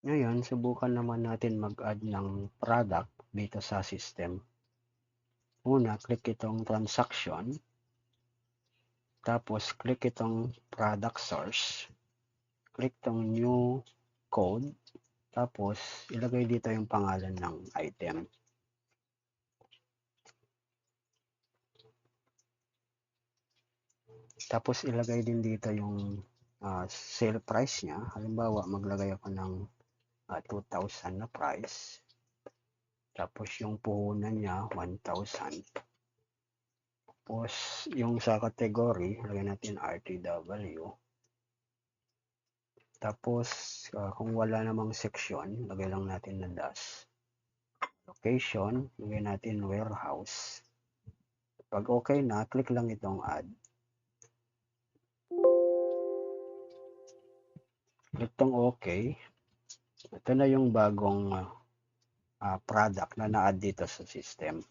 Ngayon, subukan naman natin mag-add ng product dito sa system. Una, click itong transaction. Tapos, click itong product source. Click itong new code. Tapos, ilagay dito yung pangalan ng item. Tapos, ilagay din dito yung sale price niya. Halimbawa, maglagay ako ng 2,000 na price. Tapos, yung puhunan niya, 1,000. Tapos, yung sa category, lagyan natin RTW. Tapos, kung wala namang section, lagay lang natin na dash. Location, lagay natin warehouse. Pag okay na, click lang itong add. Click tong okay. Ito na yung bagong product na na-add dito sa system.